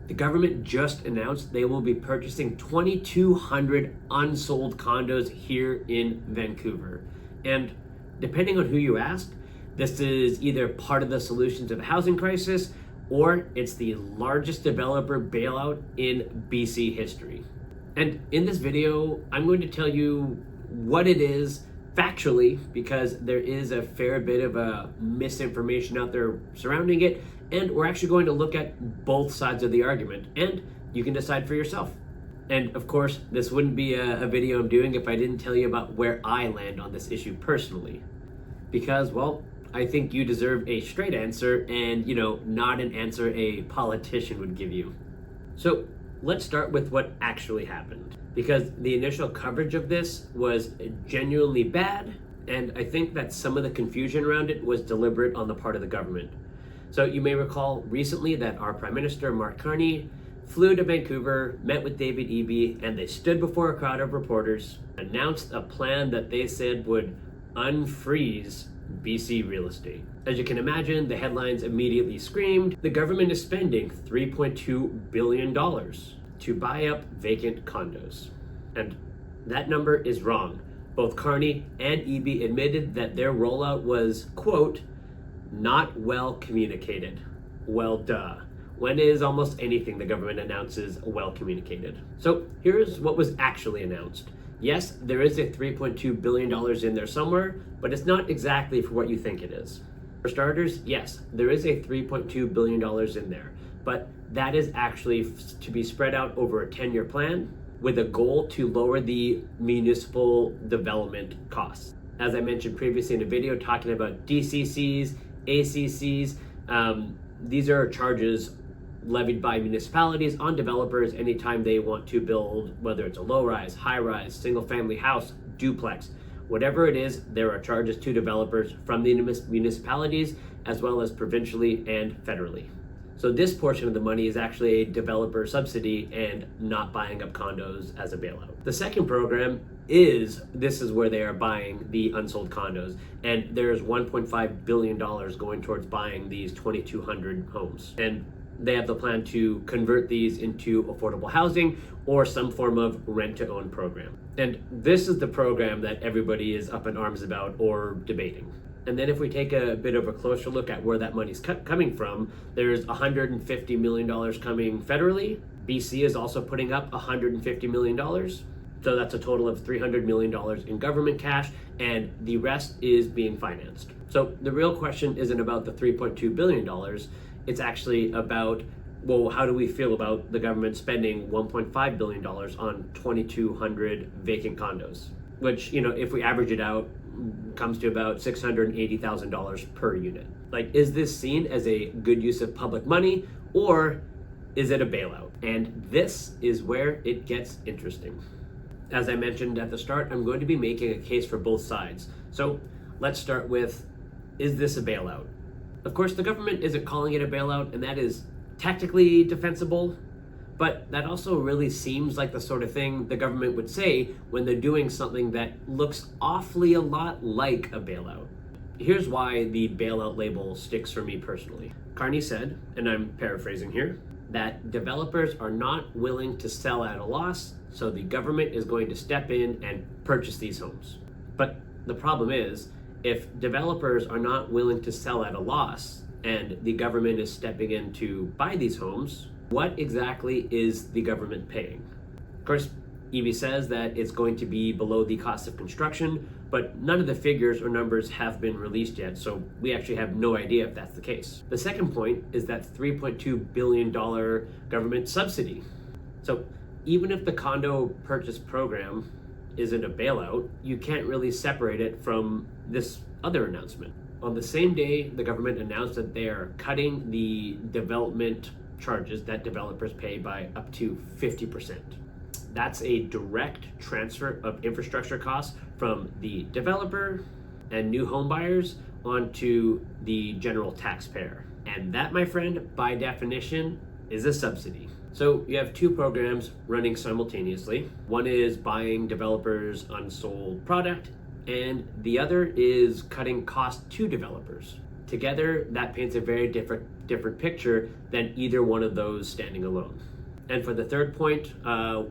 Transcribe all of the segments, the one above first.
The government just announced they will be purchasing 2,200 unsold condos here in Vancouver. And depending on who you ask, this is either part of the solution to the housing crisis or it's the largest developer bailout in BC history. And in this video, I'm going to tell you what it is factually, because there is a fair bit of misinformation out there surrounding it, and we're actually going to look at both sides of the argument, and you can decide for yourself. And of course, this wouldn't be a video I'm doing if I didn't tell you about where I land on this issue personally. Because, well, I think you deserve a straight answer and, not an answer a politician would give you. So let's start with what actually happened, because the initial coverage of this was genuinely bad, and I think that some of the confusion around it was deliberate on the part of the government. So you may recall recently that our Prime Minister, Mark Carney, flew to Vancouver, met with David Eby, and they stood before a crowd of reporters, announced a plan that they said would unfreeze BC real estate. As you can imagine, the headlines immediately screamed, the government is spending $3.2 billion to buy up vacant condos. And that number is wrong. Both Carney and Eby admitted that their rollout was, quote, not well communicated. Well, duh. When is almost anything the government announces well communicated? So here's what was actually announced. Yes, there is a $3.2 billion in there somewhere, but it's not exactly for what you think it is. For starters, yes, there is a $3.2 billion in there, but that is actually to be spread out over a 10-year plan with a goal to lower the municipal development costs. As I mentioned previously in a video talking about DCCs, ACCs, these are charges levied by municipalities on developers anytime they want to build, whether it's a low-rise, high-rise, single-family house, duplex, whatever it is, there are charges to developers from the municipalities as well as provincially and federally. So this portion of the money is actually a developer subsidy and not buying up condos as a bailout. The second program this is where they are buying the unsold condos, and there's $1.5 billion going towards buying these 2,200 homes. And they have the plan to convert these into affordable housing or some form of rent-to-own program. And this is the program that everybody is up in arms about or debating. And then if we take a bit of a closer look at where that money's coming from, there's $150 million coming federally. BC is also putting up $150 million. So that's a total of $300 million in government cash, and the rest is being financed. So the real question isn't about the $3.2 billion. It's actually about, well, how do we feel about the government spending $1.5 billion on 2,200 vacant condos? Which, if we average it out, comes to about $680,000 per unit. Like, is this seen as a good use of public money, or is it a bailout? And this is where it gets interesting. As I mentioned at the start, I'm going to be making a case for both sides. So let's start with, is this a bailout? Of course, the government isn't calling it a bailout, and that is technically defensible, but that also really seems like the sort of thing the government would say when they're doing something that looks awfully a lot like a bailout. Here's why the bailout label sticks for me personally. Carney said, and I'm paraphrasing here, that developers are not willing to sell at a loss, so the government is going to step in and purchase these homes. But the problem is, if developers are not willing to sell at a loss and the government is stepping in to buy these homes, what exactly is the government paying? Of course, Eby says that it's going to be below the cost of construction, but none of the figures or numbers have been released yet, so we actually have no idea if that's the case. The second point is that $3.2 billion government subsidy. So even if the condo purchase program isn't a bailout, you can't really separate it from this other announcement. On the same day, the government announced that they are cutting the development charges that developers pay by up to 50%. That's a direct transfer of infrastructure costs from the developer and new home buyers onto the general taxpayer. And that, my friend, by definition, is a subsidy. So you have two programs running simultaneously. One is buying developers' unsold product, and the other is cutting costs to developers. Together, that paints a very different different picture than either one of those standing alone. And for the third point,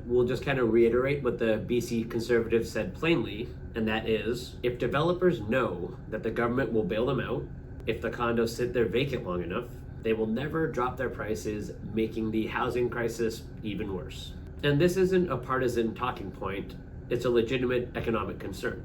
we'll just kind of reiterate what the BC Conservatives said plainly, and that is, if developers know that the government will bail them out, if the condos sit there vacant long enough, they will never drop their prices, making the housing crisis even worse. And this isn't a partisan talking point, it's a legitimate economic concern.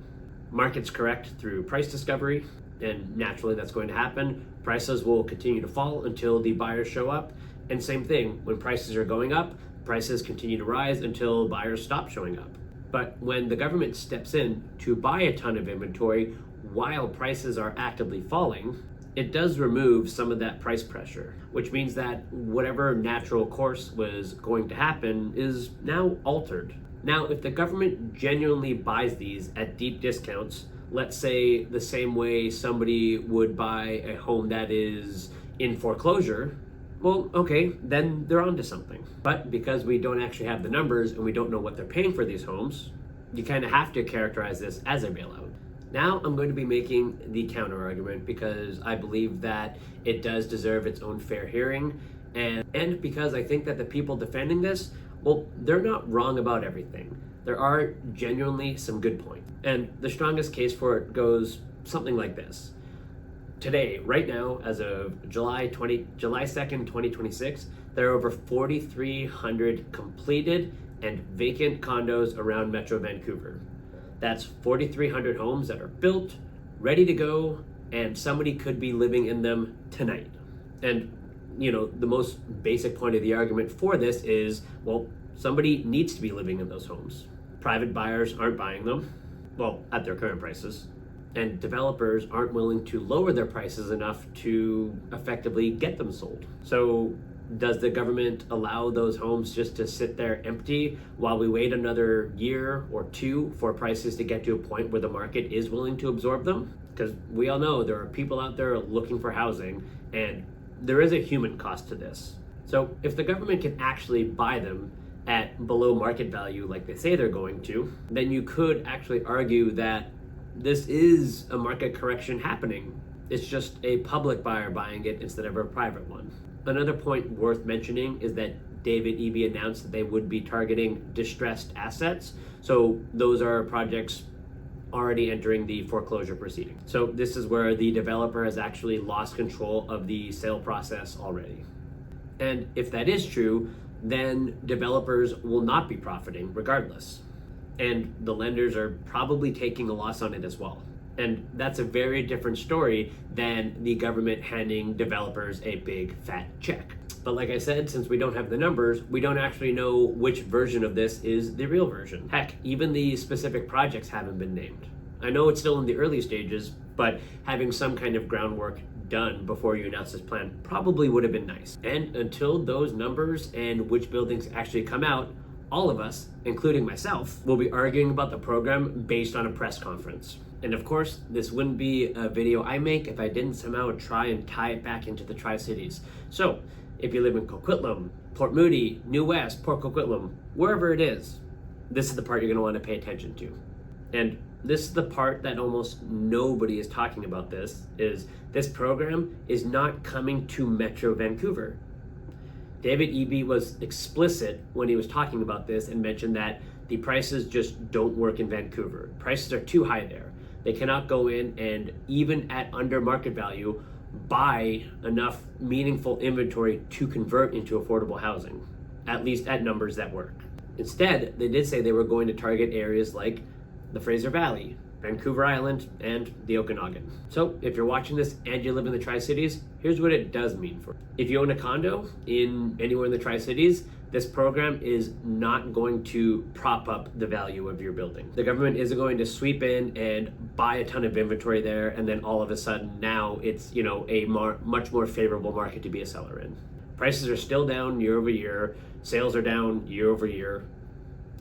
Markets correct through price discovery, and naturally that's going to happen. Prices will continue to fall until the buyers show up. And same thing, when prices are going up, prices continue to rise until buyers stop showing up. But when the government steps in to buy a ton of inventory while prices are actively falling, it does remove some of that price pressure, which means that whatever natural course was going to happen is now altered. Now, if the government genuinely buys these at deep discounts, let's say the same way somebody would buy a home that is in foreclosure, well, okay, then they're onto something. But because we don't actually have the numbers and we don't know what they're paying for these homes, you kind of have to characterize this as a bailout. Now I'm going to be making the counter argument because I believe that it does deserve its own fair hearing, and because I think that the people defending this, well, they're not wrong about everything. There are genuinely some good points. And the strongest case for it goes something like this. Today, right now, as of July 2nd, 2026, there are over 4,300 completed and vacant condos around Metro Vancouver. That's 4,300 homes that are built, ready to go, and somebody could be living in them tonight. And, the most basic point of the argument for this is, well, somebody needs to be living in those homes. Private buyers aren't buying them, well, at their current prices. And developers aren't willing to lower their prices enough to effectively get them sold. So does the government allow those homes just to sit there empty while we wait another year or two for prices to get to a point where the market is willing to absorb them? Because we all know there are people out there looking for housing, and there is a human cost to this. So if the government can actually buy them at below market value like they say they're going to, then you could actually argue that this is a market correction happening. It's just a public buyer buying it instead of a private one. Another point worth mentioning is that David Eby announced that they would be targeting distressed assets. So those are projects already entering the foreclosure proceeding. So this is where the developer has actually lost control of the sale process already. And if that is true, then developers will not be profiting regardless. And the lenders are probably taking a loss on it as well. And that's a very different story than the government handing developers a big fat check. But like I said, since we don't have the numbers, we don't actually know which version of this is the real version. Heck, even the specific projects haven't been named. I know it's still in the early stages, but having some kind of groundwork done before you announce this plan probably would have been nice. And until those numbers and which buildings actually come out, all of us, including myself, will be arguing about the program based on a press conference. And of course, this wouldn't be a video I make if I didn't somehow try and tie it back into the Tri-Cities. So, if you live in Coquitlam, Port Moody, New West, Port Coquitlam, wherever it is, this is the part you're going to want to pay attention to. And this is the part that almost nobody is talking about is this program is not coming to Metro Vancouver. David Eby was explicit when he was talking about this and mentioned that the prices just don't work in Vancouver. Prices are too high there. They cannot go in and, even at under market value, buy enough meaningful inventory to convert into affordable housing, at least at numbers that work. Instead, they did say they were going to target areas like the Fraser Valley, Vancouver Island, and the Okanagan. So if you're watching this and you live in the Tri-Cities, here's what it does mean for you. If you own a condo in anywhere in the Tri-Cities, this program is not going to prop up the value of your building. The government isn't going to sweep in and buy a ton of inventory there, and then all of a sudden now it's a much more favorable market to be a seller in. Prices are still down year over year, sales are down year over year,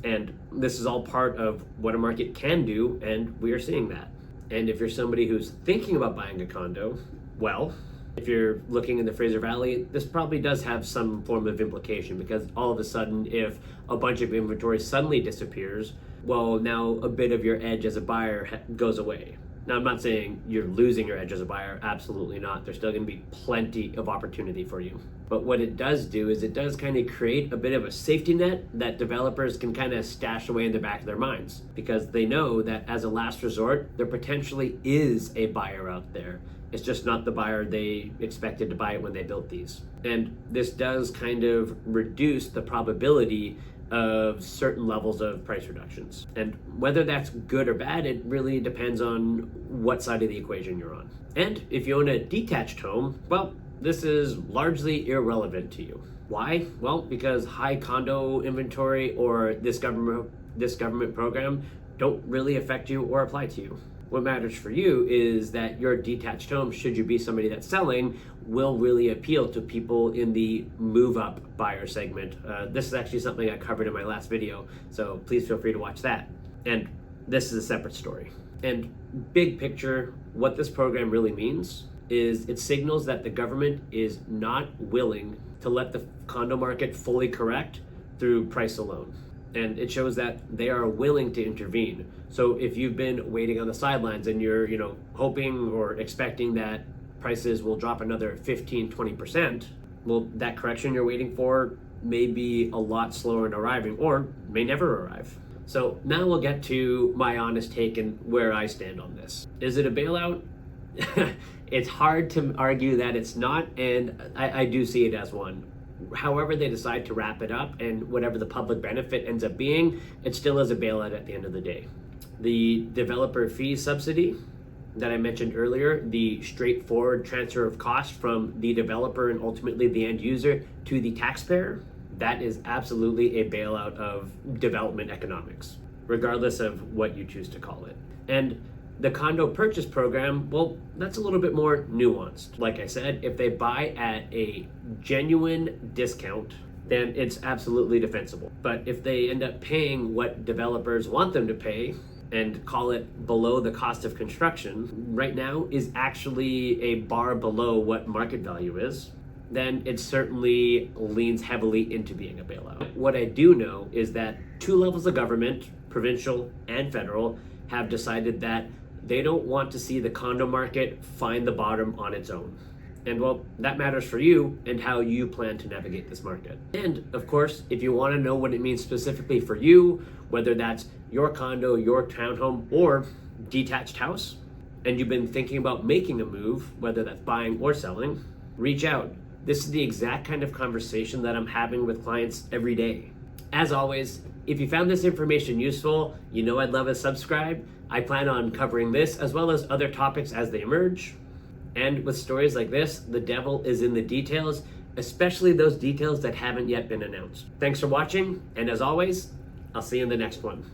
and this is all part of what a market can do, and we are seeing that. And if you're somebody who's thinking about buying a condo, well, if you're looking in the Fraser Valley, this probably does have some form of implication, because all of a sudden, if a bunch of inventory suddenly disappears, well, now a bit of your edge as a buyer goes away. Now, I'm not saying you're losing your edge as a buyer. Absolutely not. There's still going to be plenty of opportunity for you. But what it does do is it does kind of create a bit of a safety net that developers can kind of stash away in the back of their minds, because they know that as a last resort, there potentially is a buyer out there. It's just not the buyer they expected to buy it when they built these. And this does kind of reduce the probability of certain levels of price reductions. And whether that's good or bad, it really depends on what side of the equation you're on. And if you own a detached home, well, this is largely irrelevant to you. Why? Well, because high condo inventory or this government program don't really affect you or apply to you. What matters for you is that your detached home, should you be somebody that's selling, will really appeal to people in the move-up buyer segment. This is actually something I covered in my last video, so please feel free to watch that. And this is a separate story. And big picture, what this program really means is it signals that the government is not willing to let the condo market fully correct through price alone. And it shows that they are willing to intervene. So if you've been waiting on the sidelines and you're, hoping or expecting that prices will drop another 15-20%, well, that correction you're waiting for may be a lot slower in arriving or may never arrive. So now we'll get to my honest take and where I stand on this. Is it a bailout? It's hard to argue that it's not, and I do see it as one. However they decide to wrap it up and whatever the public benefit ends up being, it still is a bailout at the end of the day. The developer fee subsidy that I mentioned earlier, the straightforward transfer of cost from the developer and ultimately the end user to the taxpayer, that is absolutely a bailout of development economics, regardless of what you choose to call it. And the condo purchase program, well, that's a little bit more nuanced. Like I said, if they buy at a genuine discount, then it's absolutely defensible. But if they end up paying what developers want them to pay and call it below the cost of construction, right now is actually a bar below what market value is, then it certainly leans heavily into being a bailout. What I do know is that two levels of government, provincial and federal, have decided that they don't want to see the condo market find the bottom on its own. And well, that matters for you and how you plan to navigate this market. And of course, if you want to know what it means specifically for you, whether that's your condo, your townhome, or detached house, and you've been thinking about making a move, whether that's buying or selling, reach out. This is the exact kind of conversation that I'm having with clients every day. As always, if you found this information useful, I'd love a subscribe. I plan on covering this as well as other topics as they emerge. And with stories like this, the devil is in the details, especially those details that haven't yet been announced. Thanks for watching, and as always, I'll see you in the next one.